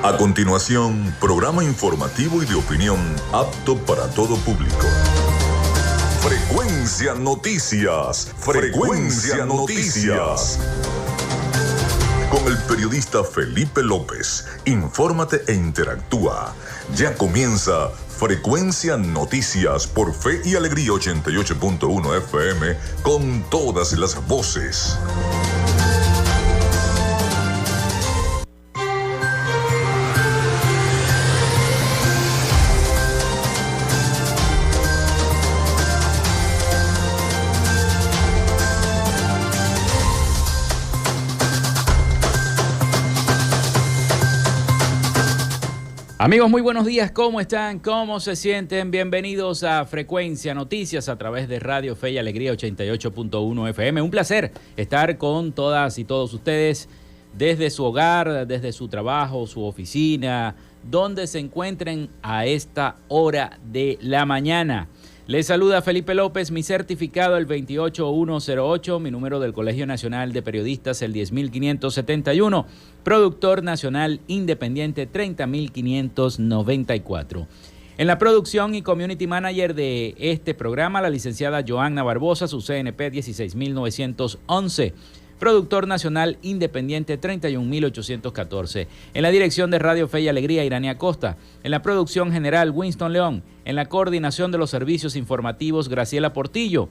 A continuación, programa informativo y de opinión apto para todo público. Frecuencia Noticias. Frecuencia Noticias. Con el periodista Felipe López. Infórmate e interactúa. Ya comienza Frecuencia Noticias por Fe y Alegría 88.1 FM con todas las voces. Amigos, muy buenos días. ¿Cómo están? ¿Cómo se sienten? Bienvenidos a Frecuencia Noticias a través de Radio Fe y Alegría 88.1 FM. Un placer estar con todas y todos ustedes desde su hogar, desde su trabajo, su oficina, donde se encuentren a esta hora de la mañana. Les saluda Felipe López, mi certificado el 28108, mi número del Colegio Nacional de Periodistas el 10571, productor nacional independiente 30594. En la producción y community manager de este programa, la licenciada Joanna Barbosa, su CNP 16911. Productor nacional independiente 31814. En la dirección de Radio Fe y Alegría, Irania Costa. En la producción general, Winston León. En la coordinación de los servicios informativos, Graciela Portillo.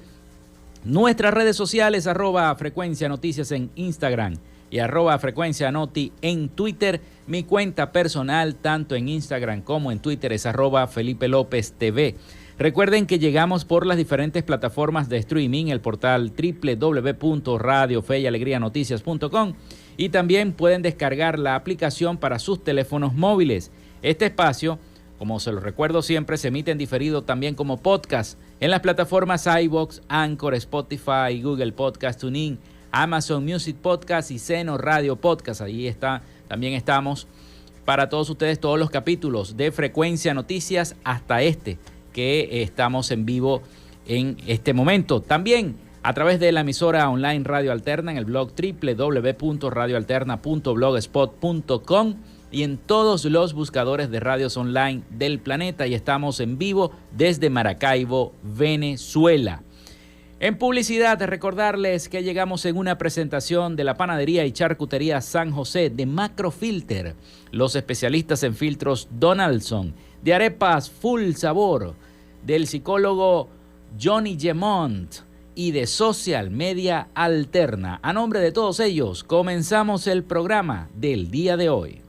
Nuestras redes sociales, @Frecuencia Noticias en Instagram y @Frecuencia Noti en Twitter. Mi cuenta personal, tanto en Instagram como en Twitter, es @Felipe López TV. Recuerden que llegamos por las diferentes plataformas de streaming, el portal www.radiofeyalegrianoticias.com, y también pueden descargar la aplicación para sus teléfonos móviles. Este espacio, como se lo recuerdo siempre, se emite en diferido también como podcast en las plataformas iVoox, Anchor, Spotify, Google Podcast, TuneIn, Amazon Music Podcast y Seno Radio Podcast. Ahí también estamos para todos ustedes todos los capítulos de Frecuencia Noticias hasta que estamos en vivo en este momento. También a través de la emisora online Radio Alterna en el blog www.radioalterna.blogspot.com y en todos los buscadores de radios online del planeta. Y estamos en vivo desde Maracaibo, Venezuela. En publicidad, recordarles que llegamos en una presentación de la Panadería y Charcutería San José de Macrofilter, los especialistas en filtros Donaldson, de arepas Full Sabor, del psicólogo Johnny Gemont y de Social Media Alterna. A nombre de todos ellos, comenzamos el programa del día de hoy.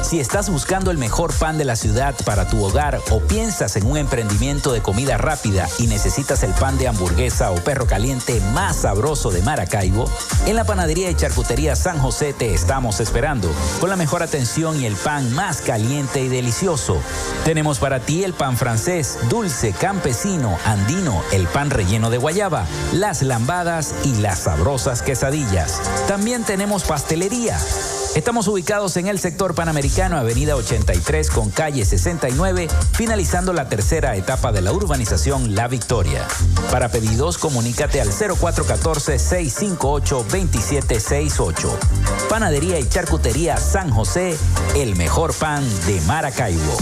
Si estás buscando el mejor pan de la ciudad para tu hogar o piensas en un emprendimiento de comida rápida y necesitas el pan de hamburguesa o perro caliente más sabroso de Maracaibo, en la Panadería y Charcutería San José te estamos esperando con la mejor atención y el pan más caliente y delicioso. Tenemos para ti el pan francés, dulce, campesino, andino, el pan relleno de guayaba, las lambadas y las sabrosas quesadillas. También tenemos pastelería. Estamos ubicados en el sector Panamericano, avenida 83 con calle 69, finalizando la tercera etapa de la urbanización La Victoria. Para pedidos, comunícate al 0414-658-2768. Panadería y Charcutería San José, el mejor pan de Maracaibo.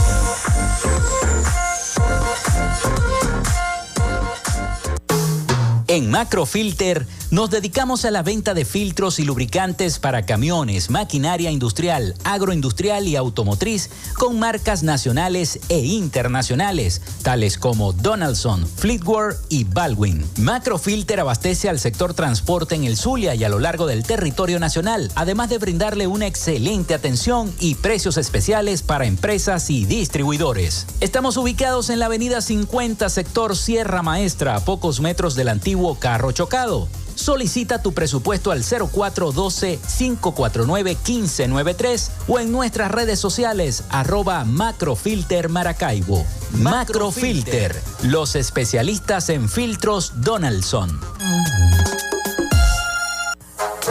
En Macrofilter nos dedicamos a la venta de filtros y lubricantes para camiones, maquinaria industrial, agroindustrial y automotriz con marcas nacionales e internacionales, tales como Donaldson, Fleetwood y Baldwin. Macrofilter abastece al sector transporte en el Zulia y a lo largo del territorio nacional, además de brindarle una excelente atención y precios especiales para empresas y distribuidores. Estamos ubicados en la avenida 50, sector Sierra Maestra, a pocos metros del antiguo Carro Chocado. Solicita tu presupuesto al 0412-549-1593 o en nuestras redes sociales @Macrofilter Maracaibo. Macrofilter, los especialistas en filtros Donaldson.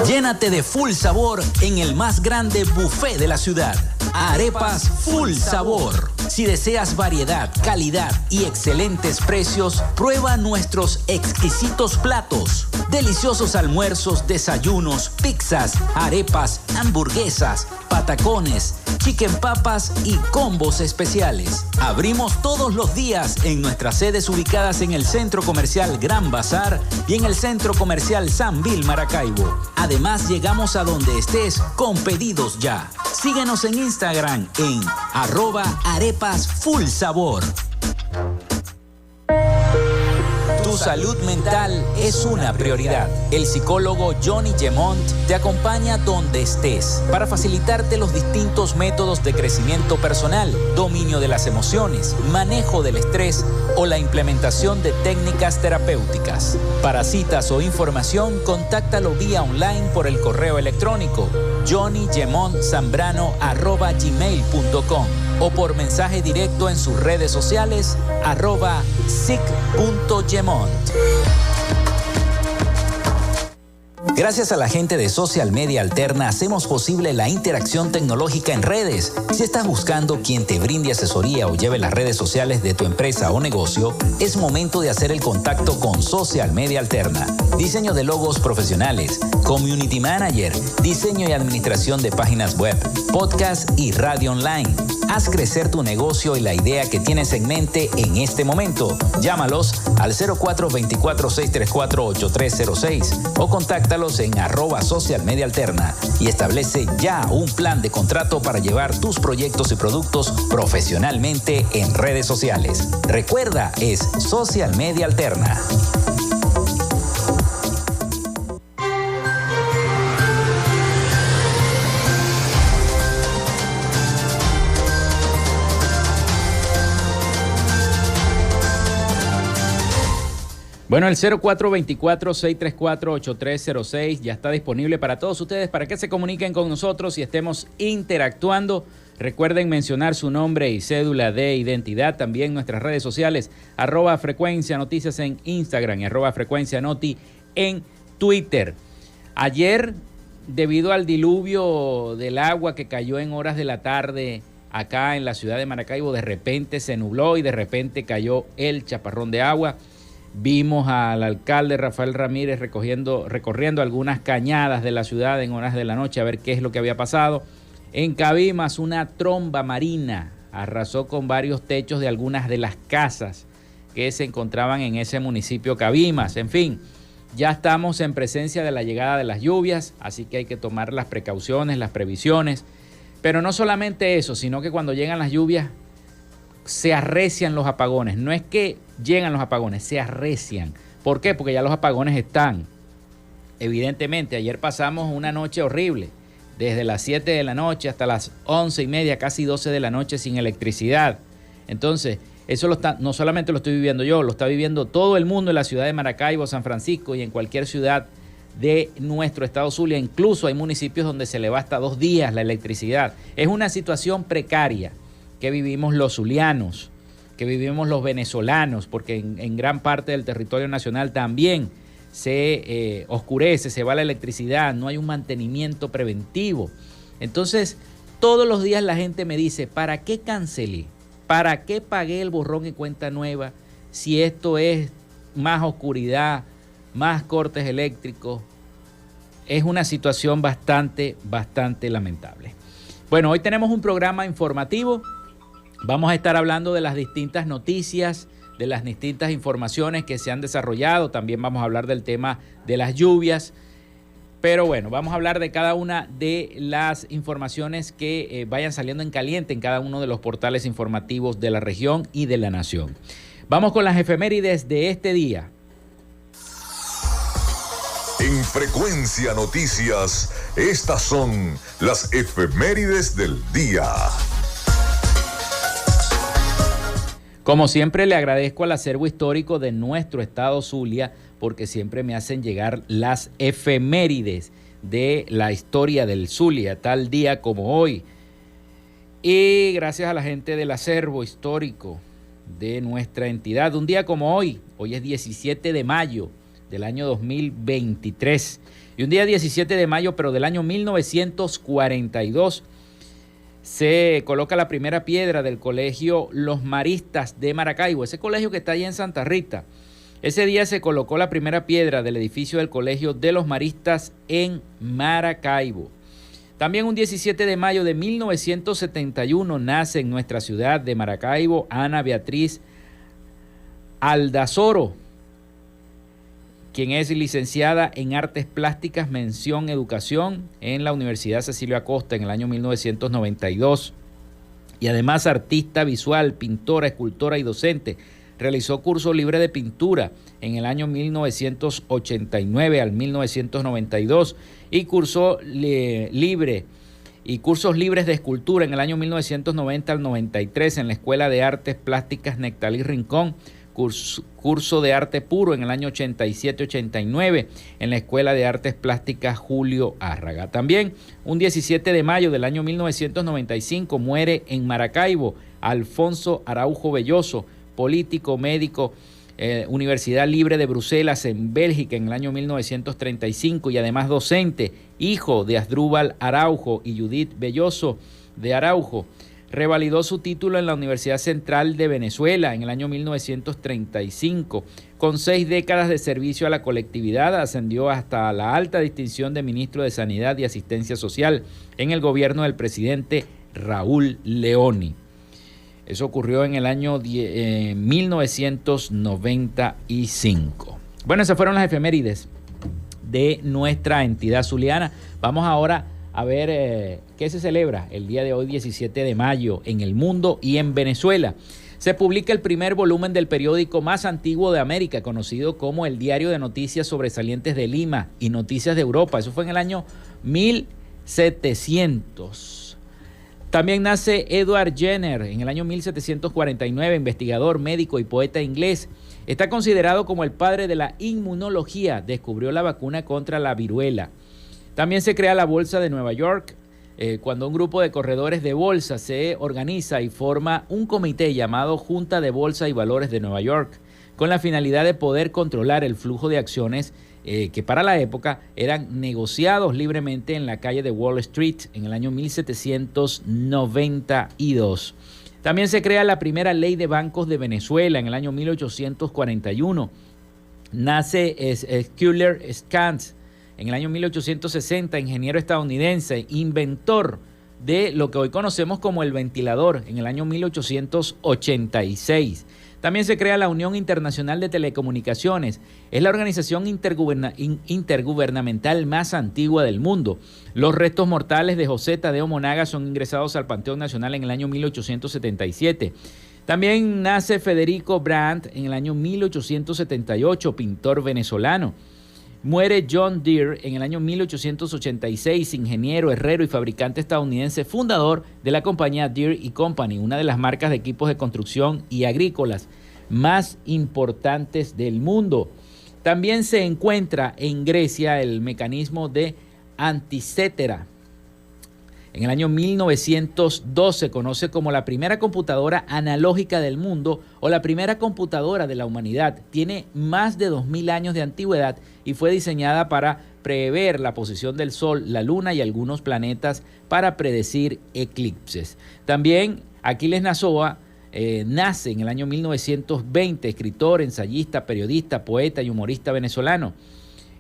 Llénate de full sabor en el más grande buffet de la ciudad. Arepas Full Sabor. Si deseas variedad, calidad y excelentes precios, prueba nuestros exquisitos platos. Deliciosos almuerzos, desayunos, pizzas, arepas, hamburguesas, patacones, chicken papas y combos especiales. Abrimos todos los días en nuestras sedes ubicadas en el Centro Comercial Gran Bazar y en el Centro Comercial San Vil Maracaibo. Además, llegamos a donde estés con pedidos ya. Síguenos en Instagram en @arepasfullsabor. Tu salud mental es una prioridad. El psicólogo Johnny Gemont te acompaña donde estés para facilitarte los distintos métodos de crecimiento personal, dominio de las emociones, manejo del estrés o la implementación de técnicas terapéuticas. Para citas o información, contáctalo vía online por el correo electrónico johnnygemontzambrano@gmail.com o por mensaje directo en sus redes sociales @sic.gemont. Gracias a la gente de Social Media Alterna hacemos posible la interacción tecnológica en redes. Si estás buscando quien te brinde asesoría o lleve las redes sociales de tu empresa o negocio, es momento de hacer el contacto con Social Media Alterna. Diseño de logos profesionales, community manager, diseño y administración de páginas web, podcast y radio online. Haz crecer tu negocio y la idea que tienes en mente en este momento. Llámalos al 0424-634-8306 o contáctalos en @socialmediaalterna y establece ya un plan de contrato para llevar tus proyectos y productos profesionalmente en redes sociales. Recuerda, es Social Media Alterna. Bueno, el 0424-634-8306 ya está disponible para todos ustedes, para que se comuniquen con nosotros y estemos interactuando. Recuerden mencionar su nombre y cédula de identidad. También nuestras redes sociales, @frecuencia noticias en Instagram y @frecuencia noti en Twitter. Ayer, debido al diluvio del agua que cayó en horas de la tarde acá en la ciudad de Maracaibo, de repente se nubló y de repente cayó el chaparrón de agua. Vimos al alcalde Rafael Ramírez recorriendo algunas cañadas de la ciudad en horas de la noche a ver qué es lo que había pasado. En Cabimas, una tromba marina arrasó con varios techos de algunas de las casas que se encontraban en ese municipio Cabimas. En fin, ya estamos en presencia de la llegada de las lluvias, así que hay que tomar las precauciones, las previsiones. Pero no solamente eso, sino que cuando llegan las lluvias se arrecian los apagones. No es que llegan los apagones, se arrecian. ¿Por qué? Porque ya los apagones están. Evidentemente, ayer pasamos una noche horrible, desde las 7 de la noche hasta las 11:30, casi 12 de la noche sin electricidad. Entonces, eso no solamente lo estoy viviendo yo, lo está viviendo todo el mundo en la ciudad de Maracaibo, San Francisco y en cualquier ciudad de nuestro estado Zulia. Incluso hay municipios donde se le va hasta 2 días la electricidad. Es una situación precaria que vivimos los zulianos, que vivimos los venezolanos, porque en gran parte del territorio nacional también se oscurece, se va la electricidad, no hay un mantenimiento preventivo. Entonces, todos los días la gente me dice, ¿para qué cancelé? ¿Para qué pagué el borrón en cuenta nueva si esto es más oscuridad, más cortes eléctricos? Es una situación bastante lamentable. Bueno, hoy tenemos un programa informativo. Vamos a estar hablando de las distintas noticias, de las distintas informaciones que se han desarrollado. También vamos a hablar del tema de las lluvias. Pero bueno, vamos a hablar de cada una de las informaciones que vayan saliendo en caliente en cada uno de los portales informativos de la región y de la nación. Vamos con las efemérides de este día. En Frecuencia Noticias, estas son las efemérides del día. Como siempre, le agradezco al acervo histórico de nuestro estado Zulia porque siempre me hacen llegar las efemérides de la historia del Zulia, tal día como hoy. Y gracias a la gente del acervo histórico de nuestra entidad, un día como hoy es 17 de mayo del año 2023. Y un día 17 de mayo, pero del año 1942, se coloca la primera piedra del colegio Los Maristas de Maracaibo, ese colegio que está allá en Santa Rita. Ese día se colocó la primera piedra del edificio del colegio de Los Maristas en Maracaibo. También un 17 de mayo de 1971 nace en nuestra ciudad de Maracaibo Ana Beatriz Aldazoro, quien es licenciada en Artes Plásticas, mención Educación en la Universidad Cecilio Acosta en el año 1992. Y además artista visual, pintora, escultora y docente. Realizó curso libre de pintura en el año 1989 al 1992 y cursos libres de escultura en el año 1990 al 93 en la Escuela de Artes Plásticas Nectalí Rincón. Curso de arte puro en el año 87-89 en la Escuela de Artes Plásticas Julio Árraga. También un 17 de mayo del año 1995 muere en Maracaibo Alfonso Araujo Belloso, político, médico, Universidad Libre de Bruselas en Bélgica en el año 1935 y además docente, hijo de Asdrúbal Araujo y Judith Belloso de Araujo. Revalidó su título en la Universidad Central de Venezuela en el año 1935. Con 6 décadas de servicio a la colectividad, ascendió hasta la alta distinción de ministro de Sanidad y Asistencia Social en el gobierno del presidente Raúl Leoni. Eso ocurrió en el año 1995. Bueno, esas fueron las efemérides de nuestra entidad zuliana. Vamos ahora a ver qué se celebra el día de hoy, 17 de mayo, en el mundo y en Venezuela. Se publica el primer volumen del periódico más antiguo de América, conocido como el Diario de Noticias Sobresalientes de Lima y Noticias de Europa. Eso fue en el año 1700. También nace Edward Jenner en el año 1749, investigador, médico y poeta inglés. Está considerado como el padre de la inmunología. Descubrió la vacuna contra la viruela. También se crea la Bolsa de Nueva York, cuando un grupo de corredores de bolsa se organiza y forma un comité llamado Junta de Bolsa y Valores de Nueva York, con la finalidad de poder controlar el flujo de acciones que para la época eran negociados libremente en la calle de Wall Street en el año 1792. También se crea la primera ley de bancos de Venezuela en el año 1841. Nace Schuyler Scans en el año 1860, ingeniero estadounidense, inventor de lo que hoy conocemos como el ventilador, en el año 1886. También se crea la Unión Internacional de Telecomunicaciones. Es la organización intergubernamental más antigua del mundo. Los restos mortales de José Tadeo Monaga son ingresados al Panteón Nacional en el año 1877. También nace Federico Brandt en el año 1878, pintor venezolano. Muere John Deere en el año 1886, ingeniero, herrero y fabricante estadounidense, fundador de la compañía Deere & Company, una de las marcas de equipos de construcción y agrícolas más importantes del mundo. También se encuentra en Grecia el mecanismo de Anticetera. En el año 1902 se conoce como la primera computadora analógica del mundo o la primera computadora de la humanidad. Tiene más de 2000 años de antigüedad y fue diseñada para prever la posición del Sol, la Luna y algunos planetas para predecir eclipses. También Aquiles Nazoa nace en el año 1920, escritor, ensayista, periodista, poeta y humorista venezolano.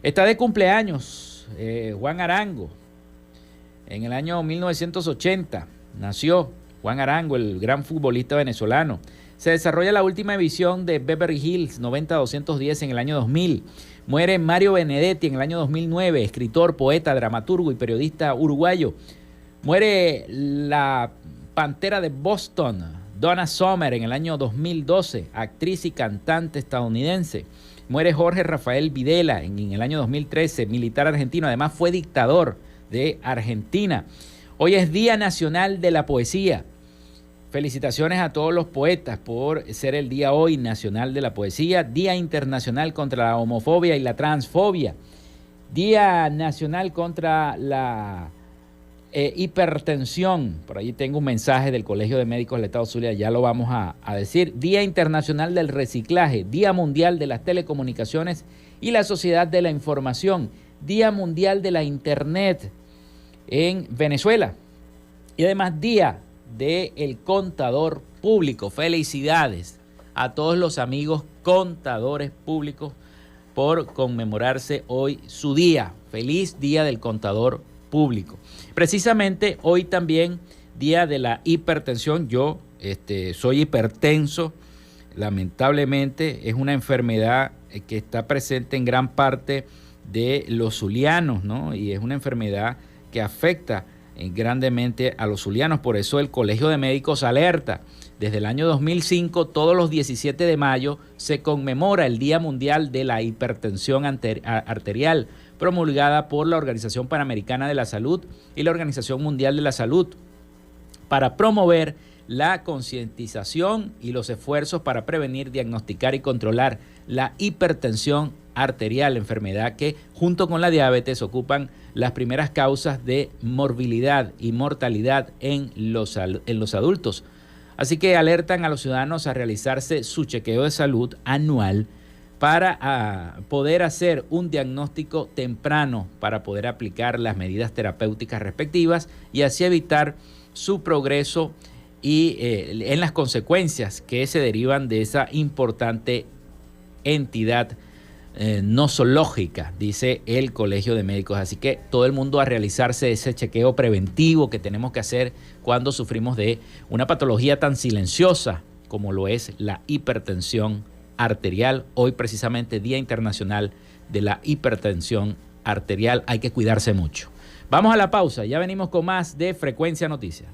Está de cumpleaños Juan Arango. En el año 1980 nació Juan Arango, el gran futbolista venezolano. Se desarrolla la última edición de Beverly Hills 90-210 en el año 2000. Muere Mario Benedetti en el año 2009, escritor, poeta, dramaturgo y periodista uruguayo. Muere la Pantera de Boston, Donna Summer, en el año 2012, actriz y cantante estadounidense. Muere Jorge Rafael Videla en el año 2013, militar argentino. Además fue dictador de Argentina. Hoy es Día Nacional de la Poesía. Felicitaciones a todos los poetas por ser el día hoy nacional de la poesía. Día Internacional contra la Homofobia y la Transfobia. Día Nacional contra la hipertensión. Por ahí tengo un mensaje del Colegio de Médicos del Estado Zulia, ya lo vamos a decir. Día Internacional del Reciclaje. Día Mundial de las Telecomunicaciones y la Sociedad de la Información. Día Mundial de la Internet en Venezuela. Y además Día del Contador Público. Felicidades a todos los amigos contadores públicos por conmemorarse hoy su día. Feliz Día del Contador Público. Precisamente hoy también Día de la Hipertensión. Yo soy hipertenso. Lamentablemente es una enfermedad que está presente en gran parte de los zulianos, ¿no? Y es una enfermedad que afecta grandemente a los zulianos. Por eso el Colegio de Médicos alerta. Desde el año 2005, todos los 17 de mayo, se conmemora el Día Mundial de la Hipertensión Arterial, promulgada por la Organización Panamericana de la Salud y la Organización Mundial de la Salud, para promover la concientización y los esfuerzos para prevenir, diagnosticar y controlar la hipertensión arterial, enfermedad que junto con la diabetes ocupan las primeras causas de morbilidad y mortalidad en los adultos. Así que alertan a los ciudadanos a realizarse su chequeo de salud anual para poder hacer un diagnóstico temprano, para poder aplicar las medidas terapéuticas respectivas y así evitar su progreso y en las consecuencias que se derivan de esa importante entidad nosológica, dice el Colegio de Médicos. Así que todo el mundo a realizarse ese chequeo preventivo que tenemos que hacer cuando sufrimos de una patología tan silenciosa como lo es la hipertensión arterial. Hoy precisamente Día Internacional de la Hipertensión Arterial. Hay que cuidarse mucho. Vamos a la pausa, ya venimos con más de Frecuencia Noticias.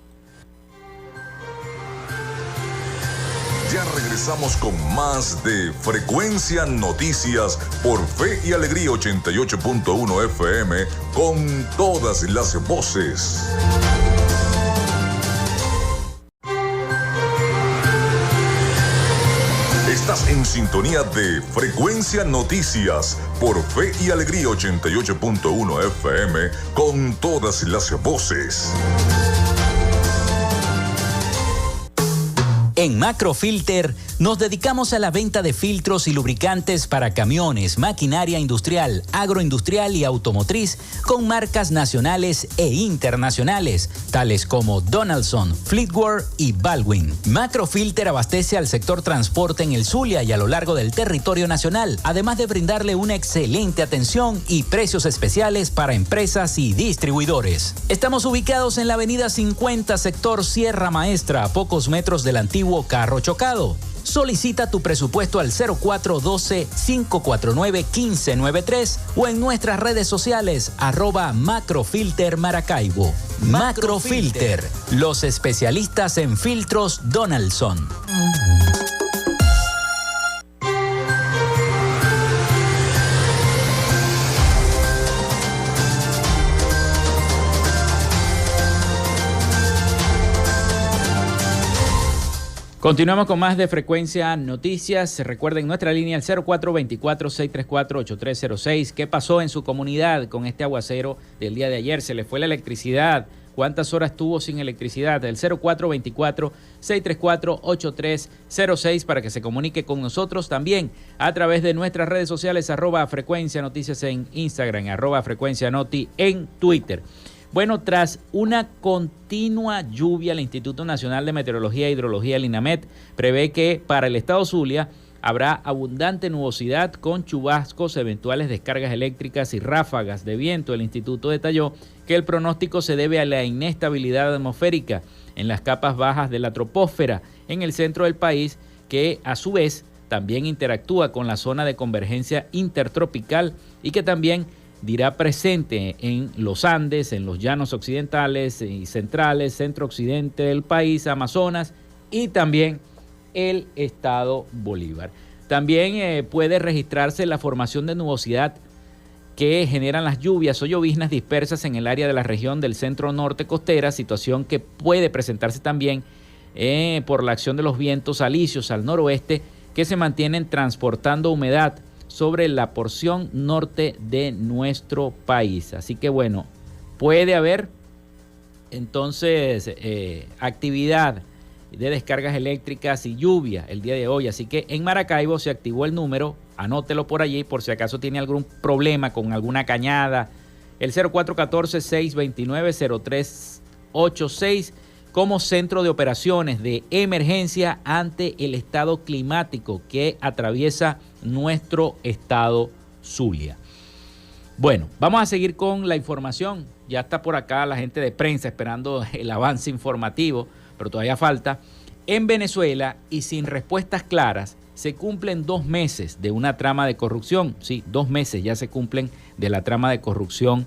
Ya regresamos con más de Frecuencia Noticias por Fe y Alegría 88.1 FM con todas las voces. Estás en sintonía de Frecuencia Noticias por Fe y Alegría 88.1 FM con todas las voces. En Macrofilter nos dedicamos a la venta de filtros y lubricantes para camiones, maquinaria industrial, agroindustrial y automotriz con marcas nacionales e internacionales, tales como Donaldson, Fleetwood y Baldwin. Macrofilter abastece al sector transporte en el Zulia y a lo largo del territorio nacional, además de brindarle una excelente atención y precios especiales para empresas y distribuidores. Estamos ubicados en la avenida 50, sector Sierra Maestra, a pocos metros del antiguo Carro Chocado. Solicita tu presupuesto al 0412-549-1593 o en nuestras redes sociales @Macrofilter Maracaibo. Macrofilter, los especialistas en filtros Donaldson. Continuamos con más de Frecuencia Noticias. Recuerden nuestra línea al 0424-634-8306. ¿Qué pasó en su comunidad con este aguacero del día de ayer? ¿Se le fue la electricidad? ¿Cuántas horas tuvo sin electricidad? El 0424-634-8306 para que se comunique con nosotros también a través de nuestras redes sociales @Frecuencia Noticias en Instagram, @Frecuencia Noti en Twitter. Bueno, tras una continua lluvia, el Instituto Nacional de Meteorología e Hidrología, el INAMET, prevé que para el estado Zulia habrá abundante nubosidad con chubascos, eventuales descargas eléctricas y ráfagas de viento. El instituto detalló que el pronóstico se debe a la inestabilidad atmosférica en las capas bajas de la troposfera en el centro del país, que a su vez también interactúa con la zona de convergencia intertropical y que también dirá presente en los Andes, en los llanos occidentales y centrales, centro-occidente del país, Amazonas y también el estado Bolívar. También puede registrarse la formación de nubosidad que generan las lluvias o lloviznas dispersas en el área de la región del centro norte costera, situación que puede presentarse también por la acción de los vientos alisios al noroeste que se mantienen transportando humedad sobre la porción norte de nuestro país. Así que bueno, puede haber entonces actividad de descargas eléctricas y lluvia el día de hoy. Así que en Maracaibo se activó el número, anótelo por allí por si acaso tiene algún problema con alguna cañada, el 0414-629-03 3486 como centro de operaciones de emergencia ante el estado climático que atraviesa nuestro estado Zulia. Bueno, vamos a seguir con la información. Ya está por acá la gente de prensa esperando el avance informativo, pero todavía falta. En Venezuela, y sin respuestas claras, se cumplen 2 meses de una trama de corrupción. Sí, 2 meses ya se cumplen de la trama de corrupción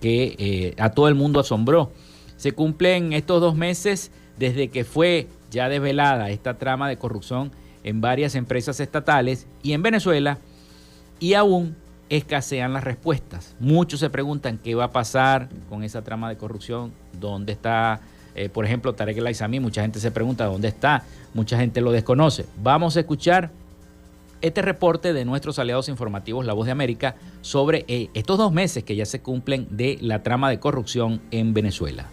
que a todo el mundo asombró. Se cumplen estos 2 meses desde que fue ya desvelada esta trama de corrupción en varias empresas estatales y en Venezuela, y aún escasean las respuestas. Muchos se preguntan qué va a pasar con esa trama de corrupción, dónde está, por ejemplo, Tarek El Aizami. Mucha gente se pregunta dónde está, mucha gente lo desconoce. Vamos a escuchar este reporte de nuestros aliados informativos La Voz de América sobre estos 2 meses que ya se cumplen de la trama de corrupción en Venezuela.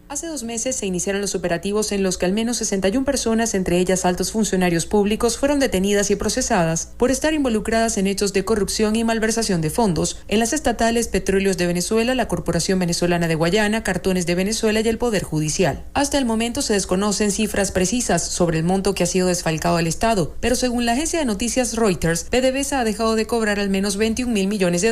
Hace 2 meses se iniciaron los operativos en los que al menos 61 personas, entre ellas altos funcionarios públicos, fueron detenidas y procesadas por estar involucradas en hechos de corrupción y malversación de fondos en las estatales Petróleos de Venezuela, la Corporación Venezolana de Guayana, Cartones de Venezuela y el Poder Judicial. Hasta el momento se desconocen cifras precisas sobre el monto que ha sido desfalcado al Estado, pero según la agencia de noticias Reuters, PDVSA ha dejado de cobrar al menos $21 mil millones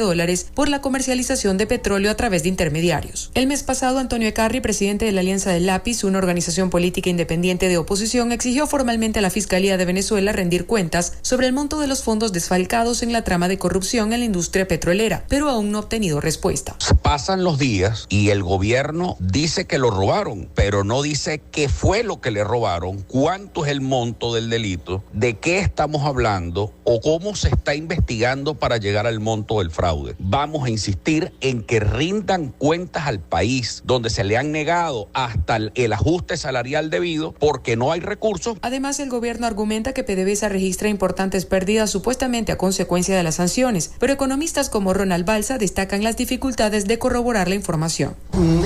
por la comercialización de petróleo a través de intermediarios. El mes pasado, Antonio Ecarri, presidente de la Alianza del Lápiz, una organización política independiente de oposición, exigió formalmente a la Fiscalía de Venezuela rendir cuentas sobre el monto de los fondos desfalcados en la trama de corrupción en la industria petrolera, pero aún no ha obtenido respuesta. Pasan los días y el gobierno dice que lo robaron, pero no dice qué fue lo que le robaron, cuánto es el monto del delito, de qué estamos hablando o cómo se está investigando para llegar al monto del fraude. Vamos a insistir en que rindan cuentas al país, donde se le han negado hasta el ajuste salarial debido porque no hay recursos. Además, el gobierno argumenta que PDVSA registra importantes pérdidas supuestamente a consecuencia de las sanciones, pero economistas como Ronald Balsa destacan las dificultades de corroborar la información.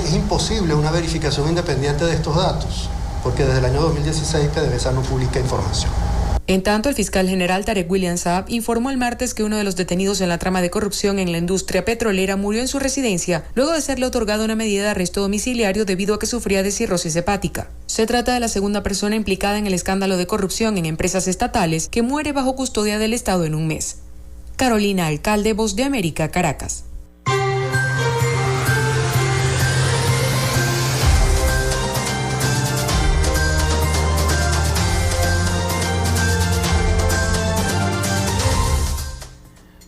Es imposible una verificación independiente de estos datos, porque desde el año 2016 PDVSA no publica información. En tanto, el fiscal general Tarek William Saab informó el martes que uno de los detenidos en la trama de corrupción en la industria petrolera murió en su residencia luego de serle otorgada una medida de arresto domiciliario debido a que sufría de cirrosis hepática. Se trata de la segunda persona implicada en el escándalo de corrupción en empresas estatales que muere bajo custodia del Estado en un mes. Carolina Alcalde, Voz de América, Caracas.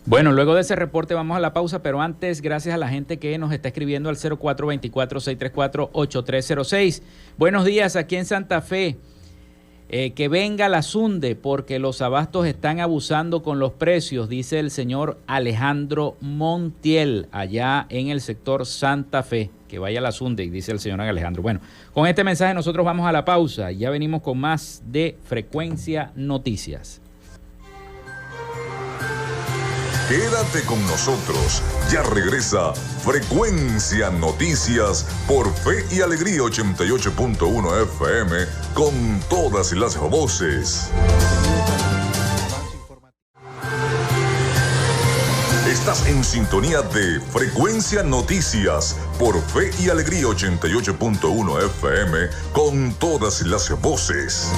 Bueno, luego de ese reporte vamos a la pausa, pero antes, gracias a la gente que nos está escribiendo al 0424-634-8306. Buenos días, aquí en Santa Fe. Que venga la Sunde porque los abastos están abusando con los precios, dice el señor Alejandro Montiel, allá en el sector Santa Fe. Que vaya la Sunde, dice el señor Alejandro. Bueno, con este mensaje nosotros vamos a la pausa y ya venimos con más de Frecuencia Noticias. Quédate con nosotros, ya regresa Frecuencia Noticias por Fe y Alegría 88.1 FM con todas las voces. Estás en sintonía de Frecuencia Noticias por Fe y Alegría 88.1 FM con todas las voces.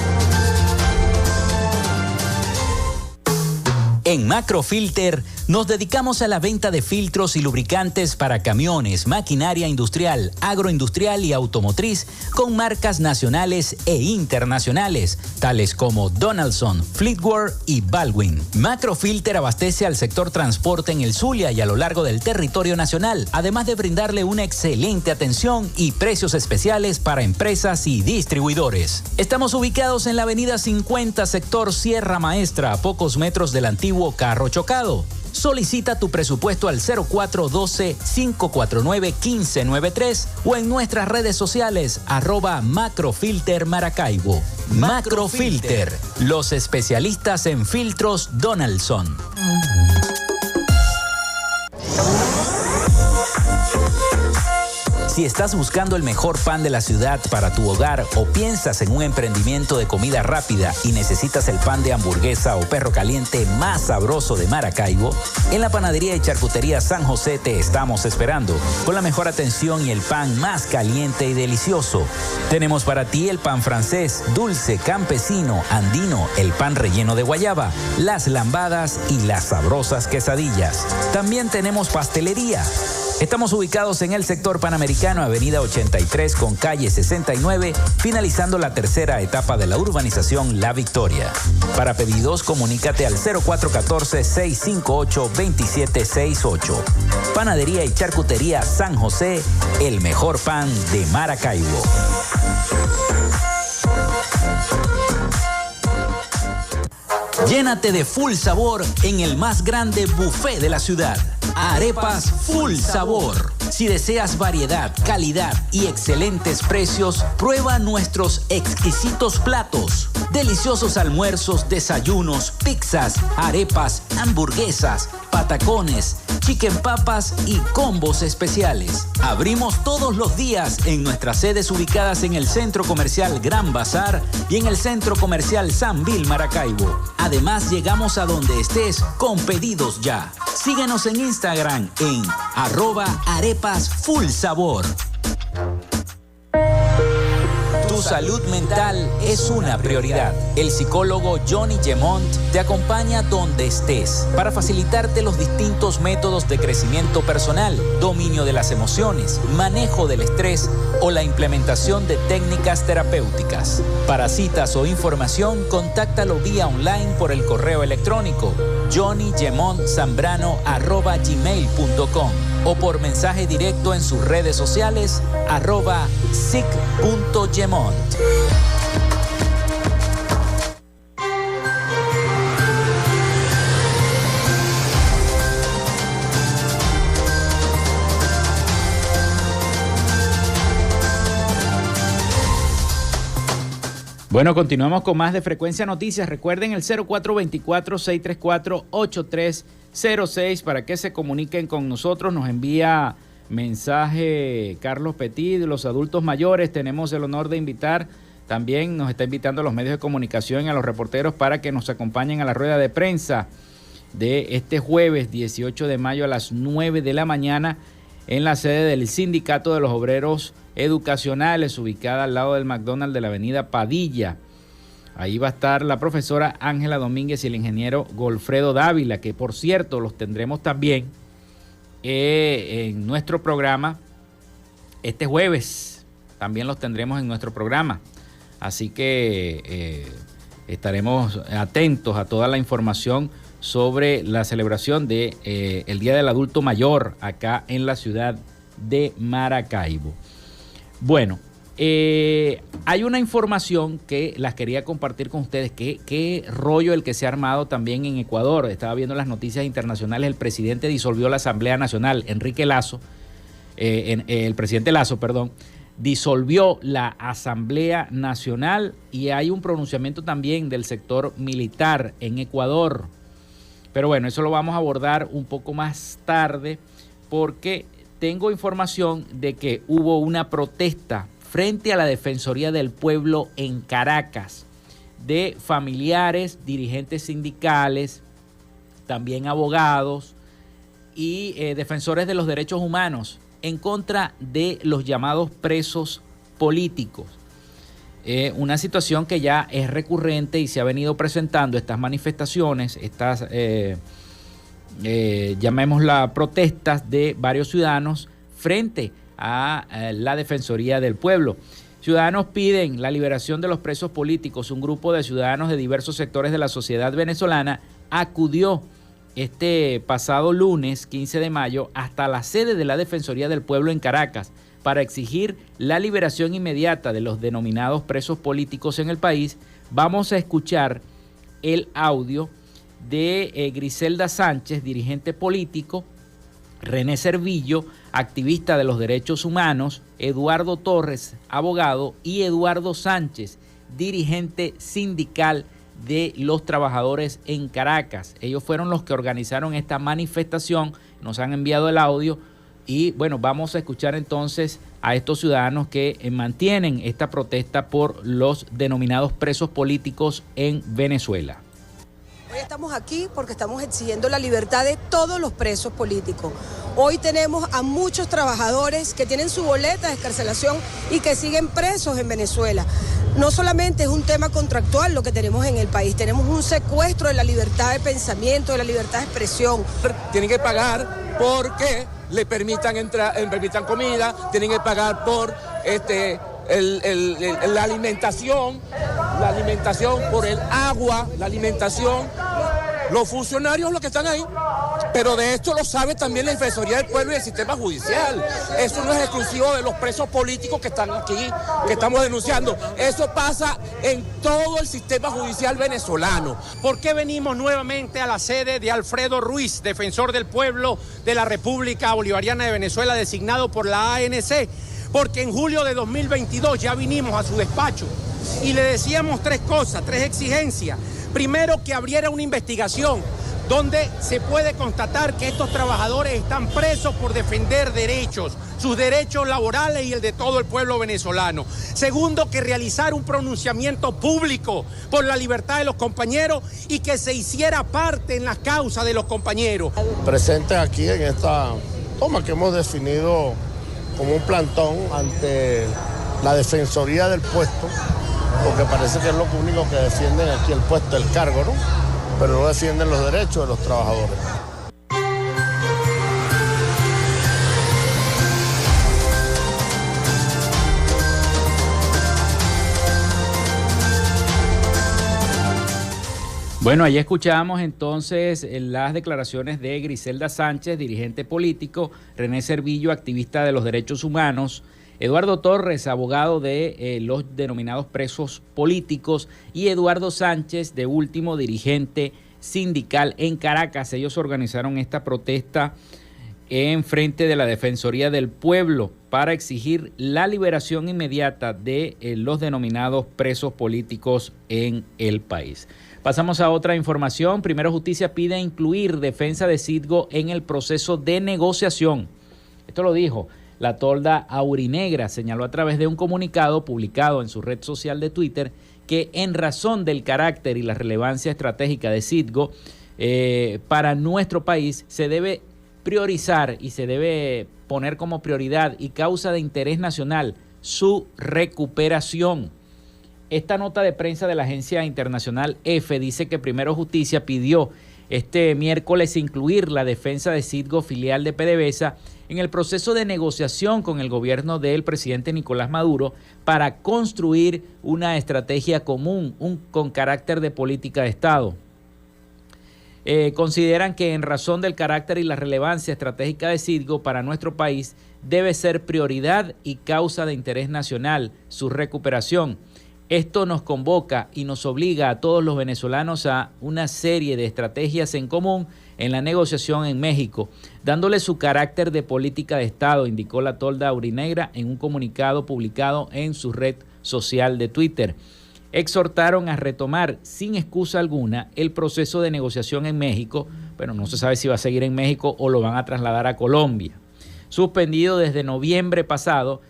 En Macrofilter nos dedicamos a la venta de filtros y lubricantes para camiones, maquinaria industrial, agroindustrial y automotriz con marcas nacionales e internacionales, tales como Donaldson, Fleetwood y Baldwin. Macrofilter abastece al sector transporte en el Zulia y a lo largo del territorio nacional, además de brindarle una excelente atención y precios especiales para empresas y distribuidores. Estamos ubicados en la avenida 50, sector Sierra Maestra, a pocos metros del antiguo Carro Chocado. Solicita tu presupuesto al 0412-549-1593 o en nuestras redes sociales @Macrofilter Maracaibo. Macrofilter, los especialistas en filtros Donaldson. Si estás buscando el mejor pan de la ciudad para tu hogar o piensas en un emprendimiento de comida rápida y necesitas el pan de hamburguesa o perro caliente más sabroso de Maracaibo, en la panadería y charcutería San José te estamos esperando, con la mejor atención y el pan más caliente y delicioso. Tenemos para ti el pan francés, dulce, campesino, andino, el pan relleno de guayaba, las lambadas y las sabrosas quesadillas. También tenemos pastelería. Estamos ubicados en el sector Panamericano, avenida 83 con calle 69, finalizando la tercera etapa de la urbanización La Victoria. Para pedidos, comunícate al 0414-658-2768. Panadería y charcutería San José, el mejor pan de Maracaibo. Llénate de full sabor en el más grande buffet de la ciudad. Arepas Full Sabor. Si deseas variedad, calidad y excelentes precios, prueba nuestros exquisitos platos. Deliciosos almuerzos, desayunos, pizzas, arepas, hamburguesas, patacones, chicken papas y combos especiales. Abrimos todos los días en nuestras sedes ubicadas en el Centro Comercial Gran Bazar y en el Centro Comercial San Vil Maracaibo. Además, llegamos a donde estés con pedidos ya. Síguenos en Instagram en @arepasfullsabor. Tu salud mental es una prioridad. El psicólogo Johnny Gemont te acompaña donde estés para facilitarte los distintos métodos de crecimiento personal, dominio de las emociones, manejo del estrés o la implementación de técnicas terapéuticas. Para citas o información, contáctalo vía online por el correo electrónico johnnygemontzambrano@gmail.com o por mensaje directo en sus redes sociales @sic.gemont. Bueno, continuamos con más de Frecuencia Noticias. Recuerden el 0424-634-8306 para que se comuniquen con nosotros. Nos envía mensaje Carlos Petit de los adultos mayores. Tenemos el honor de invitar, también nos está invitando a los medios de comunicación y a los reporteros para que nos acompañen a la rueda de prensa de este jueves 18 de mayo a las 9 de la mañana en la sede del Sindicato de los Obreros Educacionales, ubicada al lado del McDonald's de la avenida Padilla. Ahí va a estar la profesora Ángela Domínguez y el ingeniero Golfredo Dávila, que por cierto los tendremos también en nuestro programa este jueves. También los tendremos en nuestro programa. Así que estaremos atentos a toda la información sobre la celebración de el Día del Adulto Mayor acá en la ciudad de Maracaibo. Bueno, hay una información que las quería compartir con ustedes. ¿Qué rollo el que se ha armado también en Ecuador? Estaba viendo las noticias internacionales. El presidente disolvió la Asamblea Nacional. Enrique Lasso, el presidente Lasso, disolvió la Asamblea Nacional y hay un pronunciamiento también del sector militar en Ecuador. Pero bueno, eso lo vamos a abordar un poco más tarde porque tengo información de que hubo una protesta frente a la Defensoría del Pueblo en Caracas de familiares, dirigentes sindicales, también abogados y defensores de los derechos humanos en contra de los llamados presos políticos. Una situación que ya es recurrente y se ha venido presentando estas manifestaciones, estas llamémosla protestas de varios ciudadanos frente a la Defensoría del Pueblo. Ciudadanos piden la liberación de los presos políticos. Un grupo de ciudadanos de diversos sectores de la sociedad venezolana acudió este pasado lunes 15 de mayo hasta la sede de la Defensoría del Pueblo en Caracas para exigir la liberación inmediata de los denominados presos políticos en el país. Vamos a escuchar el audio de Griselda Sánchez, dirigente político, René Servillo, activista de los derechos humanos, Eduardo Torres, abogado, y Eduardo Sánchez, dirigente sindical de los trabajadores en Caracas. Ellos fueron los que organizaron esta manifestación, nos han enviado el audio Y bueno, vamos a escuchar entonces a estos ciudadanos que mantienen esta protesta por los denominados presos políticos en Venezuela. Hoy estamos aquí porque estamos exigiendo la libertad de todos los presos políticos. Hoy tenemos a muchos trabajadores que tienen su boleta de excarcelación y que siguen presos en Venezuela. No solamente es un tema contractual lo que tenemos en el país, tenemos un secuestro de la libertad de pensamiento, de la libertad de expresión. Tienen que pagar porque le permitan entrar, permitan comida, tienen que pagar por la alimentación, por el agua, la alimentación. Los funcionarios los que están ahí, pero de esto lo sabe también la Defensoría del Pueblo y el sistema judicial. Eso no es exclusivo de los presos políticos que están aquí, que estamos denunciando. Eso pasa en todo el sistema judicial venezolano. ¿Por qué venimos nuevamente a la sede de Alfredo Ruiz, defensor del pueblo de la República Bolivariana de Venezuela, designado por la ANC? Porque en julio de 2022 ya vinimos a su despacho y le decíamos tres cosas, tres exigencias. Primero, que abriera una investigación donde se puede constatar que estos trabajadores están presos por defender derechos, sus derechos laborales y el de todo el pueblo venezolano. Segundo, que realizara un pronunciamiento público por la libertad de los compañeros y que se hiciera parte en la causa de los compañeros. Presentes aquí en esta toma que hemos definido como un plantón ante la Defensoría del Puesto, porque parece que es lo único que defienden aquí, el puesto, el cargo, ¿no? Pero no defienden los derechos de los trabajadores. Bueno, ahí escuchábamos entonces las declaraciones de Griselda Sánchez, dirigente político, René Servillo, activista de los derechos humanos, Eduardo Torres, abogado de los denominados presos políticos, y Eduardo Sánchez, de último, dirigente sindical en Caracas. Ellos organizaron esta protesta en frente de la Defensoría del Pueblo para exigir la liberación inmediata de los denominados presos políticos en el país. Pasamos a otra información. Primero Justicia pide incluir defensa de Citgo en el proceso de negociación. Esto lo dijo la tolda aurinegra. Señaló a través de un comunicado publicado en su red social de Twitter que en razón del carácter y la relevancia estratégica de Citgo para nuestro país se debe priorizar y se debe poner como prioridad y causa de interés nacional su recuperación. Esta nota de prensa de la agencia internacional EFE dice que Primero Justicia pidió este miércoles incluir la defensa de Citgo, filial de PDVSA, en el proceso de negociación con el gobierno del presidente Nicolás Maduro para construir una estrategia común con carácter de política de Estado. Consideran que en razón del carácter y la relevancia estratégica de Citgo para nuestro país debe ser prioridad y causa de interés nacional su recuperación. Esto nos convoca y nos obliga a todos los venezolanos a una serie de estrategias en común en la negociación en México, dándole su carácter de política de Estado, indicó la tolda aurinegra en un comunicado publicado en su red social de Twitter. Exhortaron a retomar sin excusa alguna el proceso de negociación en México, pero no se sabe si va a seguir en México o lo van a trasladar a Colombia, suspendido desde noviembre pasado,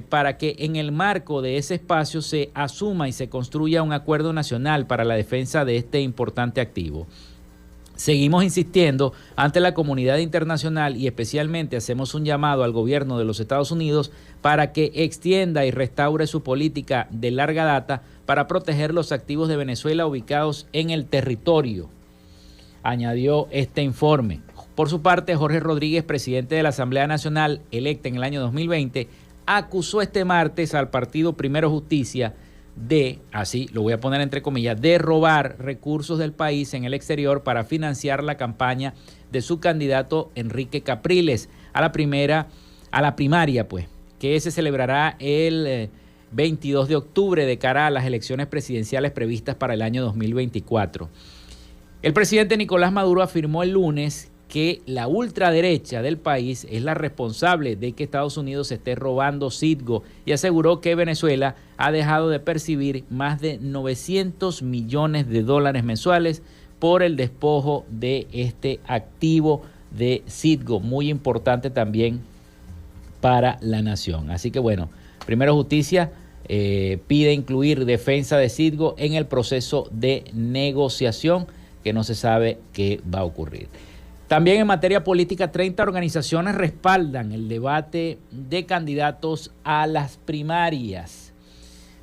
para que en el marco de ese espacio se asuma y se construya un acuerdo nacional para la defensa de este importante activo. Seguimos insistiendo ante la comunidad internacional y especialmente hacemos un llamado al gobierno de los Estados Unidos para que extienda y restaure su política de larga data para proteger los activos de Venezuela ubicados en el territorio, añadió este informe. Por su parte, Jorge Rodríguez, presidente de la Asamblea Nacional, electa en el año 2020, acusó este martes al partido Primero Justicia de, así lo voy a poner entre comillas, de robar recursos del país en el exterior para financiar la campaña de su candidato Enrique Capriles a la primaria, pues, que se celebrará el 22 de octubre de cara a las elecciones presidenciales previstas para el año 2024. El presidente Nicolás Maduro afirmó el lunes que la ultraderecha del país es la responsable de que Estados Unidos esté robando Citgo y aseguró que Venezuela ha dejado de percibir más de 900 millones de dólares mensuales por el despojo de este activo de Citgo, muy importante también para la nación. Así que bueno, primero Justicia pide incluir defensa de Citgo en el proceso de negociación, que no se sabe qué va a ocurrir. También en materia política, 30 organizaciones respaldan el debate de candidatos a las primarias.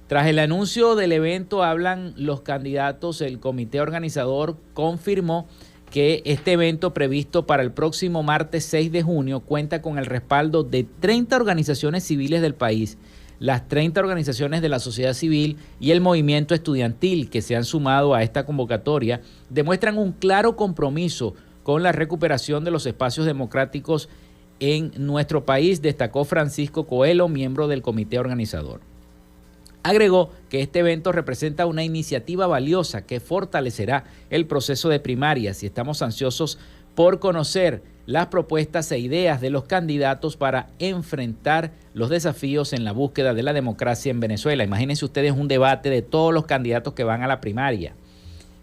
Tras el anuncio del evento, hablan los candidatos. El comité organizador confirmó que este evento previsto para el próximo martes 6 de junio cuenta con el respaldo de 30 organizaciones civiles del país. Las 30 organizaciones de la sociedad civil y el movimiento estudiantil que se han sumado a esta convocatoria demuestran un claro compromiso con la recuperación de los espacios democráticos en nuestro país, destacó Francisco Coelho, miembro del comité organizador. Agregó que este evento representa una iniciativa valiosa que fortalecerá el proceso de primarias y estamos ansiosos por conocer las propuestas e ideas de los candidatos para enfrentar los desafíos en la búsqueda de la democracia en Venezuela. Imagínense ustedes un debate de todos los candidatos que van a la primaria.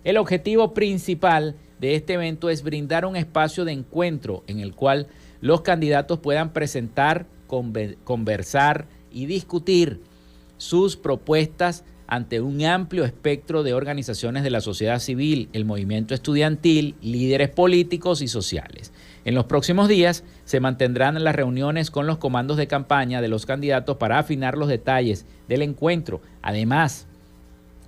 El objetivo principal de este evento es brindar un espacio de encuentro en el cual los candidatos puedan presentar, conversar y discutir sus propuestas ante un amplio espectro de organizaciones de la sociedad civil, el movimiento estudiantil, líderes políticos y sociales. En los próximos días se mantendrán las reuniones con los comandos de campaña de los candidatos para afinar los detalles del encuentro. Además,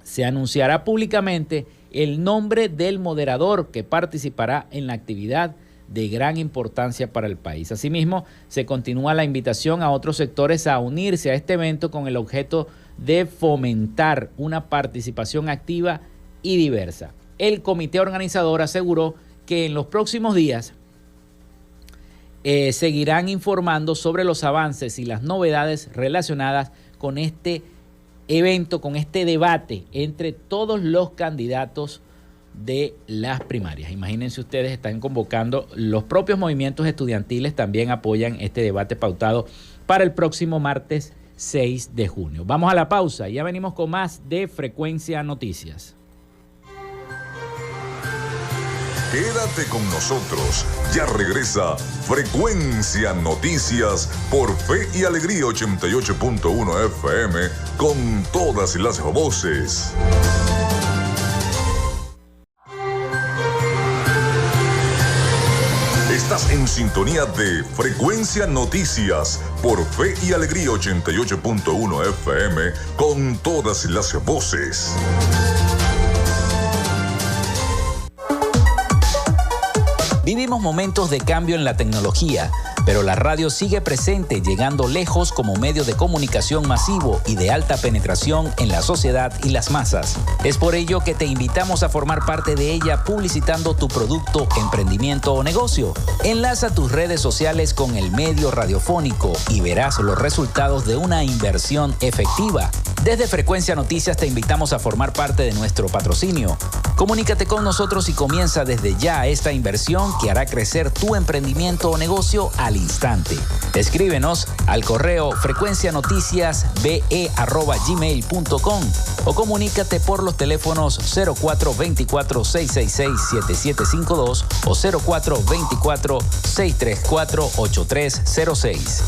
se anunciará públicamente el nombre del moderador que participará en la actividad de gran importancia para el país. Asimismo, se continúa la invitación a otros sectores a unirse a este evento con el objeto de fomentar una participación activa y diversa. El comité organizador aseguró que en los próximos días seguirán informando sobre los avances y las novedades relacionadas con este evento, con este debate entre todos los candidatos de las primarias. Imagínense ustedes, están convocando, los propios movimientos estudiantiles también apoyan este debate pautado para el próximo martes 6 de junio. Vamos a la pausa y ya venimos con más de Frecuencia Noticias. Quédate con nosotros, ya regresa Frecuencia Noticias por Fe y Alegría 88.1 FM con todas las voces. Estás en sintonía de Frecuencia Noticias por Fe y Alegría 88.1 FM con todas las voces. Vivimos momentos de cambio en la tecnología, pero la radio sigue presente, llegando lejos como medio de comunicación masivo y de alta penetración en la sociedad y las masas. Es por ello que te invitamos a formar parte de ella publicitando tu producto, emprendimiento o negocio. Enlaza tus redes sociales con el medio radiofónico y verás los resultados de una inversión efectiva. Desde Frecuencia Noticias te invitamos a formar parte de nuestro patrocinio. Comunícate con nosotros y comienza desde ya esta inversión que hará crecer tu emprendimiento o negocio al instante. Escríbenos al correo frecuencianoticiasbe@gmail.com o comunícate por los teléfonos 0424-666-7752 o 0424-634-8306.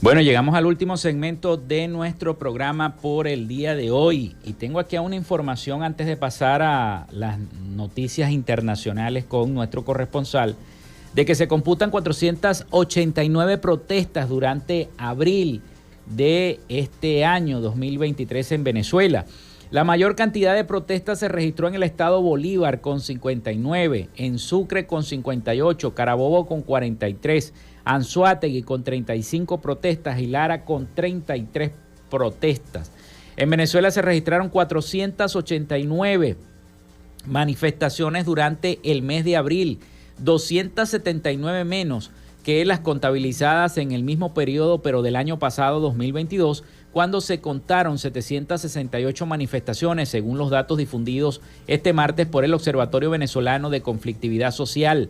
Bueno, llegamos al último segmento de nuestro programa por el día de hoy y tengo aquí una información antes de pasar a las noticias internacionales con nuestro corresponsal, de que se computan 489 protestas durante abril de este año 2023 en Venezuela. La mayor cantidad de protestas se registró en el estado Bolívar con 59, en Sucre con 58, Carabobo con 43, Anzoátegui con 35 protestas y Lara con 33 protestas. En Venezuela se registraron 489 manifestaciones durante el mes de abril, 279 menos que las contabilizadas en el mismo periodo, pero del año pasado, 2022, cuando se contaron 768 manifestaciones, según los datos difundidos este martes por el Observatorio Venezolano de Conflictividad Social.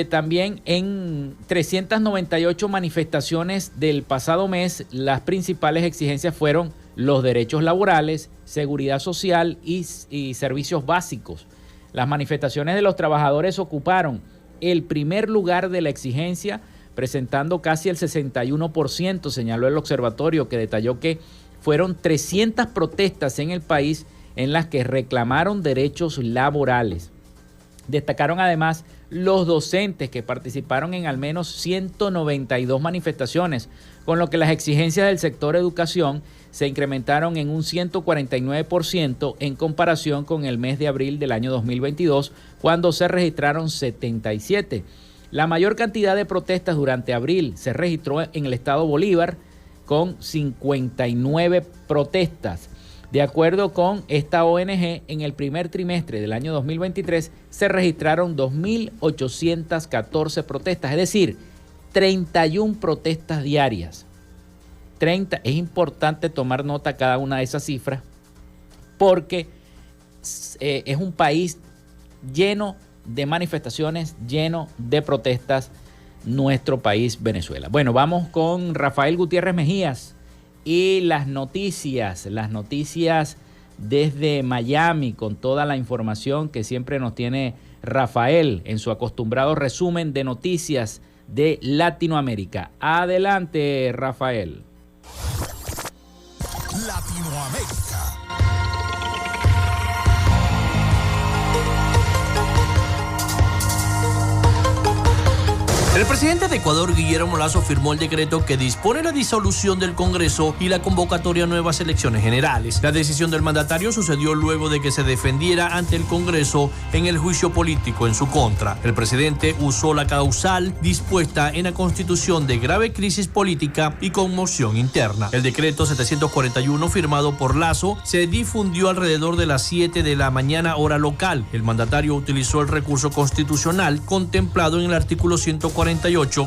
También en 398 manifestaciones del pasado mes, las principales exigencias fueron los derechos laborales, seguridad social y servicios básicos. Las manifestaciones de los trabajadores ocuparon el primer lugar de la exigencia, presentando casi el 61%, señaló el observatorio, que detalló que fueron 300 protestas en el país en las que reclamaron derechos laborales. Destacaron además los docentes, que participaron en al menos 192 manifestaciones, con lo que las exigencias del sector educación se incrementaron en un 149% en comparación con el mes de abril del año 2022, cuando se registraron 77. La mayor cantidad de protestas durante abril se registró en el estado Bolívar, con 59 protestas. De acuerdo con esta ONG, en el primer trimestre del año 2023 se registraron 2.814 protestas, es decir, 31 protestas diarias. 30, es importante tomar nota de cada una de esas cifras, porque es un país lleno de manifestaciones, lleno de protestas, nuestro país Venezuela. Bueno, vamos con Rafael Gutiérrez Mejías y las noticias desde Miami, con toda la información que siempre nos tiene Rafael en su acostumbrado resumen de noticias de Latinoamérica. Adelante, Rafael. Latinoamérica. El presidente de Ecuador, Guillermo Lasso, firmó el decreto que dispone la disolución del Congreso y la convocatoria a nuevas elecciones generales. La decisión del mandatario sucedió luego de que se defendiera ante el Congreso en el juicio político en su contra. El presidente usó la causal dispuesta en la Constitución de grave crisis política y conmoción interna. El decreto 741, firmado por Lasso, se difundió alrededor de las 7 de la mañana hora local. El mandatario utilizó el recurso constitucional contemplado en el artículo 148,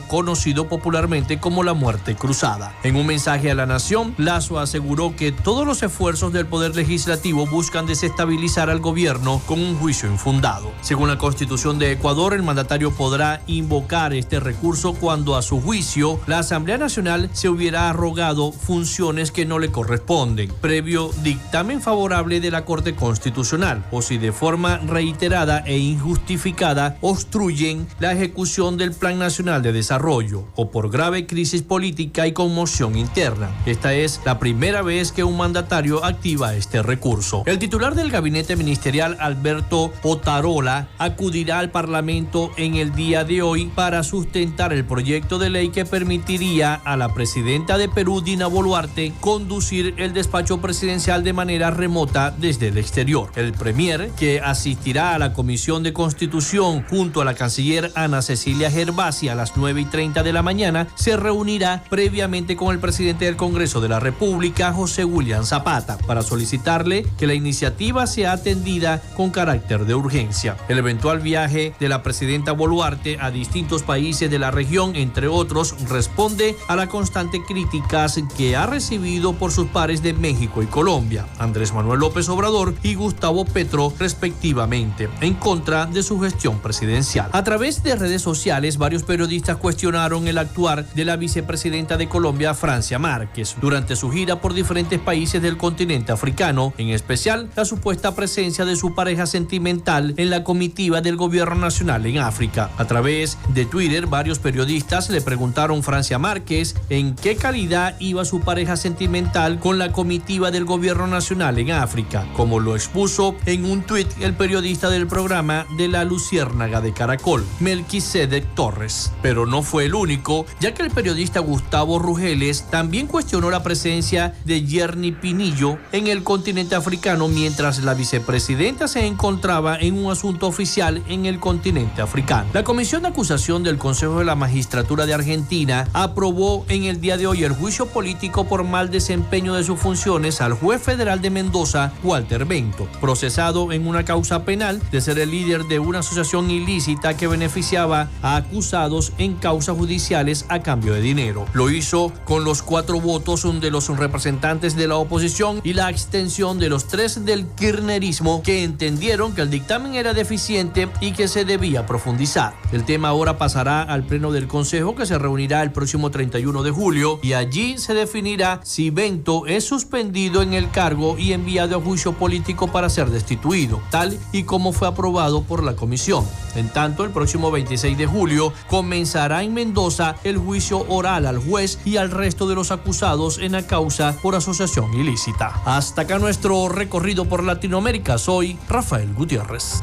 conocido popularmente como la muerte cruzada. En un mensaje a la nación, Lasso aseguró que todos los esfuerzos del Poder Legislativo buscan desestabilizar al gobierno con un juicio infundado. Según la Constitución de Ecuador, el mandatario podrá invocar este recurso cuando, a su juicio, la Asamblea Nacional se hubiera arrogado funciones que no le corresponden, previo dictamen favorable de la Corte Constitucional, o si de forma reiterada e injustificada obstruyen la ejecución del Plan Nacional de Desarrollo, o por grave crisis política y conmoción interna. Esta es la primera vez que un mandatario activa este recurso. El titular del gabinete ministerial, Alberto Otarola, acudirá al Parlamento en el día de hoy para sustentar el proyecto de ley que permitiría a la presidenta de Perú, Dina Boluarte, conducir el despacho presidencial de manera remota desde el exterior. El premier, que asistirá a la Comisión de Constitución junto a la canciller Ana Cecilia Gervasi a las 9:30 de la mañana, se reunirá previamente con el presidente del Congreso de la República, José William Zapata, para solicitarle que la iniciativa sea atendida con carácter de urgencia. El eventual viaje de la presidenta Boluarte a distintos países de la región, entre otros, responde a las constantes críticas que ha recibido por sus pares de México y Colombia, Andrés Manuel López Obrador y Gustavo Petro, respectivamente, en contra de su gestión presidencial. A través de redes sociales, varios periodistas cuestionaron el actuar de la vicepresidenta de Colombia, Francia Márquez, durante su gira por diferentes países del continente africano, en especial la supuesta presencia de su pareja sentimental en la comitiva del gobierno nacional en África. A través de Twitter, varios periodistas le preguntaron a Francia Márquez en qué calidad iba su pareja sentimental con la comitiva del gobierno nacional en África, como lo expuso en un tuit el periodista del programa de La Luciérnaga de Caracol, Melquisedec Torres. Pero no fue el único, ya que el periodista Gustavo Rugeles también cuestionó la presencia de Yerny Pinillo en el continente africano mientras la vicepresidenta se encontraba en un asunto oficial en el continente africano. La Comisión de Acusación del Consejo de la Magistratura de Argentina aprobó en el día de hoy el juicio político por mal desempeño de sus funciones al juez federal de Mendoza, Walter Bento, procesado en una causa penal de ser el líder de una asociación ilícita que beneficiaba a acusados acusados en causas judiciales a cambio de dinero. Lo hizo con los 4 votos de los representantes de la oposición y la abstención de los 3 del kirchnerismo, que entendieron que el dictamen era deficiente y que se debía profundizar. El tema ahora pasará al Pleno del Consejo, que se reunirá el próximo 31 de julio, y allí se definirá si Bento es suspendido en el cargo y enviado a juicio político para ser destituido, tal y como fue aprobado por la comisión. En tanto, el próximo 26 de julio comenzará en Mendoza el juicio oral al juez y al resto de los acusados en la causa por asociación ilícita. Hasta acá nuestro recorrido por Latinoamérica. Soy Rafael Gutiérrez.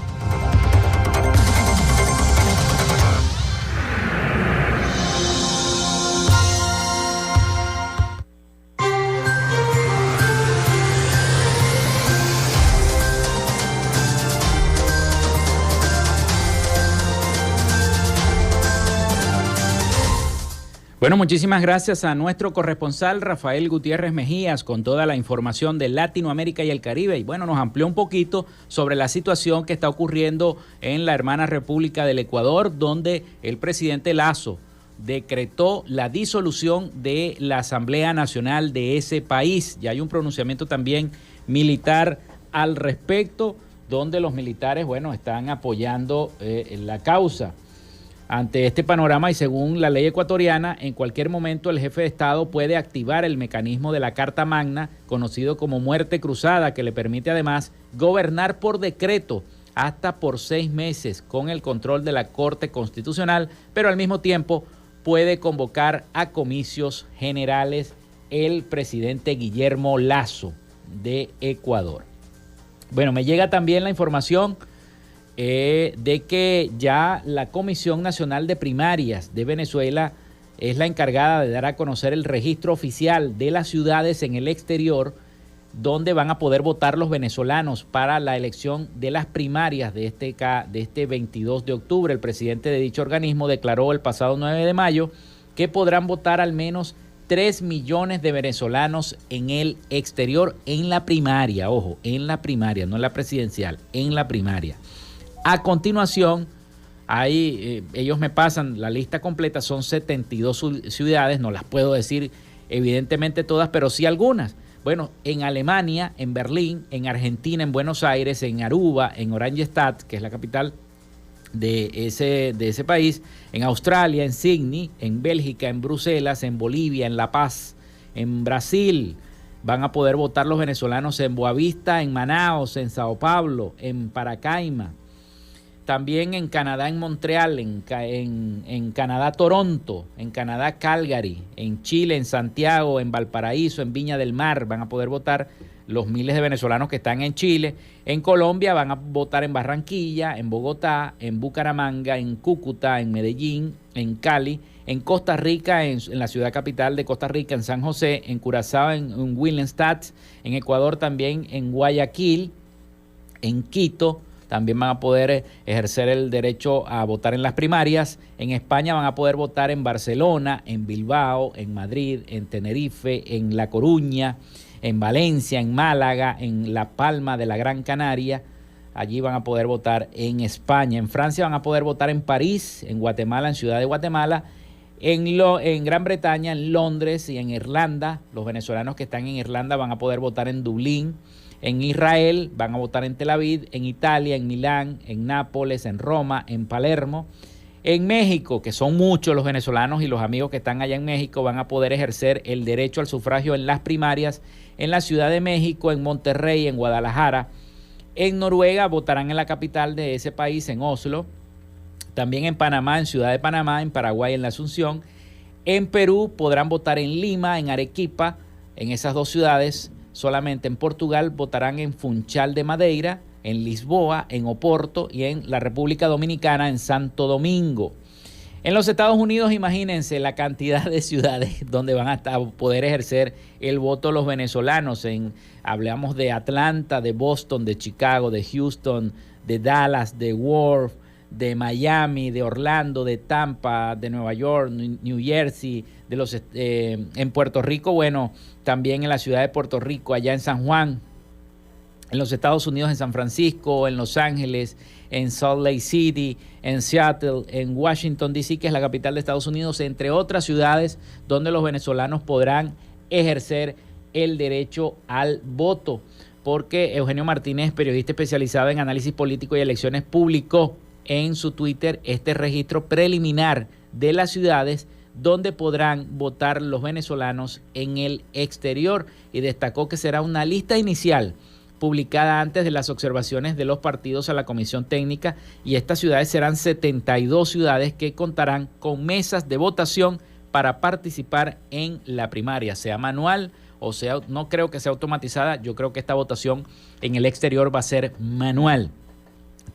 Bueno, muchísimas gracias a nuestro corresponsal Rafael Gutiérrez Mejías con toda la información de Latinoamérica y el Caribe. Y bueno, nos amplió un poquito sobre la situación que está ocurriendo en la hermana República del Ecuador, donde el presidente Lasso decretó la disolución de la Asamblea Nacional de ese país. Ya hay un pronunciamiento también militar al respecto, donde los militares, bueno, están apoyando la causa. Ante este panorama y según la ley ecuatoriana, en cualquier momento el jefe de Estado puede activar el mecanismo de la Carta Magna, conocido como muerte cruzada, que le permite además gobernar por decreto hasta por 6 meses con el control de la Corte Constitucional, pero al mismo tiempo puede convocar a comicios generales el presidente Guillermo Lasso de Ecuador. Bueno, me llega también la información de que ya la Comisión Nacional de Primarias de Venezuela es la encargada de dar a conocer el registro oficial de las ciudades en el exterior donde van a poder votar los venezolanos para la elección de las primarias de este 22 de octubre. El presidente de dicho organismo declaró el pasado 9 de mayo que podrán votar al menos 3 millones de venezolanos en el exterior en la primaria. Ojo, en la primaria, no en la presidencial, en la primaria. A continuación, ellos me pasan la lista completa, son 72 ciudades, no las puedo decir evidentemente todas, pero sí algunas. Bueno, en Alemania, en Berlín, en Argentina, en Buenos Aires, en Aruba, en Oranjestad, que es la capital de ese país, en Australia, en Sydney, en Bélgica, en Bruselas, en Bolivia, en La Paz, en Brasil. Van a poder votar los venezolanos en Boavista, en Manaos, en Sao Paulo, en Paracaima. También en Canadá, en Montreal, en Canadá, Toronto, en Canadá, Calgary, en Chile, en Santiago, en Valparaíso, en Viña del Mar. Van a poder votar los miles de venezolanos que están en Chile. En Colombia van a votar en Barranquilla, en Bogotá, en Bucaramanga, en Cúcuta, en Medellín, en Cali. En Costa Rica, en la ciudad capital de Costa Rica, en San José. En Curazao, en Willemstad. En Ecuador también, en Guayaquil, en Quito. También van a poder ejercer el derecho a votar en las primarias. En España van a poder votar en Barcelona, en Bilbao, en Madrid, en Tenerife, en La Coruña, en Valencia, en Málaga, en La Palma de la Gran Canaria. Allí van a poder votar en España. En Francia van a poder votar en París, en Guatemala, en Ciudad de Guatemala, en Gran Bretaña, en Londres y en Irlanda. Los venezolanos que están en Irlanda van a poder votar en Dublín. En Israel van a votar en Tel Aviv, en Italia, en Milán, en Nápoles, en Roma, en Palermo. En México, que son muchos los venezolanos y los amigos que están allá en México, van a poder ejercer el derecho al sufragio en las primarias en la Ciudad de México, en Monterrey, en Guadalajara. En Noruega votarán en la capital de ese país, en Oslo. También en Panamá, en Ciudad de Panamá, en Paraguay, en la Asunción. En Perú podrán votar en Lima, en Arequipa, en esas 2 ciudades. Solamente en Portugal votarán en Funchal de Madeira, en Lisboa, en Oporto y en la República Dominicana, en Santo Domingo. En los Estados Unidos, imagínense la cantidad de ciudades donde van a poder ejercer el voto los venezolanos. Hablamos de Atlanta, de Boston, de Chicago, de Houston, de Dallas, de Worth, de Miami, de Orlando, de Tampa, de Nueva York, New Jersey, en Puerto Rico, bueno, también en la ciudad de Puerto Rico, allá en San Juan, en los Estados Unidos, en San Francisco, en Los Ángeles, en Salt Lake City, en Seattle, en Washington, D.C., que es la capital de Estados Unidos, entre otras ciudades donde los venezolanos podrán ejercer el derecho al voto. Porque Eugenio Martínez, periodista especializado en análisis político y elecciones, publicó en su Twitter este registro preliminar de las ciudades donde podrán votar los venezolanos en el exterior, y destacó que será una lista inicial publicada antes de las observaciones de los partidos a la comisión técnica, y estas ciudades serán 72 ciudades que contarán con mesas de votación para participar en la primaria, sea manual o sea, no creo que sea automatizada. Yo creo que esta votación en el exterior va a ser manual.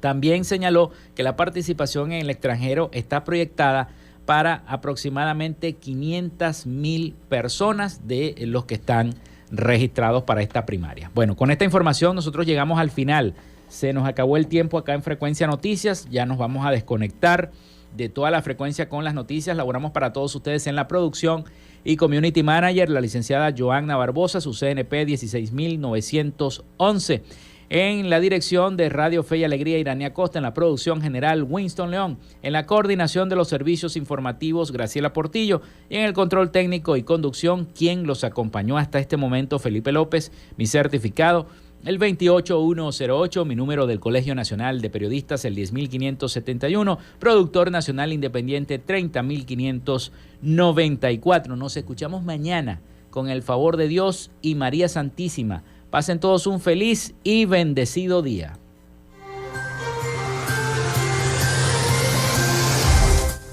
También señaló que la participación en el extranjero está proyectada para aproximadamente 500,000 personas de los que están registrados para esta primaria. Bueno, con esta información nosotros llegamos al final. Se nos acabó el tiempo acá en Frecuencia Noticias. Ya nos vamos a desconectar de toda la frecuencia con las noticias. Laboramos para todos ustedes en la producción y Community Manager, la licenciada Joanna Barbosa, su CNP 16911. En la dirección de Radio Fe y Alegría, Iranía Costa. En la producción general, Winston León. En la coordinación de los servicios informativos, Graciela Portillo. Y en el control técnico y conducción, quien los acompañó hasta este momento, Felipe López. Mi certificado, el 28108, mi número del Colegio Nacional de Periodistas, el 10571, productor nacional independiente 30594. Nos escuchamos mañana con el favor de Dios y María Santísima. Pasen todos un feliz y bendecido día.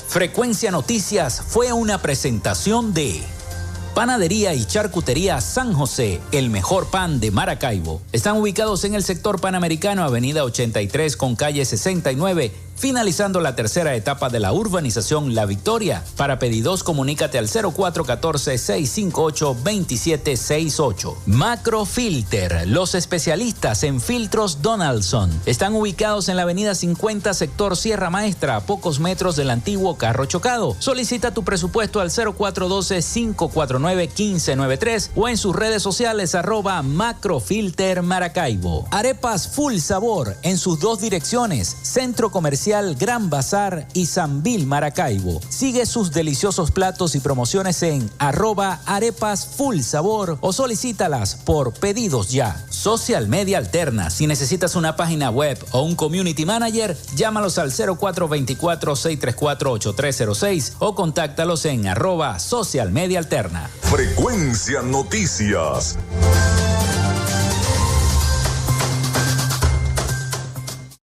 Frecuencia Noticias fue una presentación de Panadería y Charcutería San José, el mejor pan de Maracaibo. Están ubicados en el sector Panamericano, avenida 83 con calle 69, finalizando la tercera etapa de la urbanización La Victoria. Para pedidos, comunícate al 0414-658-2768. Macrofilter, los especialistas en filtros Donaldson. Están ubicados en la avenida 50, sector Sierra Maestra, a pocos metros del antiguo carro chocado. Solicita tu presupuesto al 0412-549-1593 o en sus redes sociales @Macrofilter Maracaibo. Arepas Full Sabor en sus dos direcciones, Centro Comercial Gran Bazar y Sambil Maracaibo. Sigue sus deliciosos platos y promociones en @Arepas Full Sabor o solicítalas por pedidos ya. Social Media Alterna. Si necesitas una página web o un community manager, llámalos al 0424-634-8306 o contáctalos en @Social Media Alterna. Frecuencia Noticias.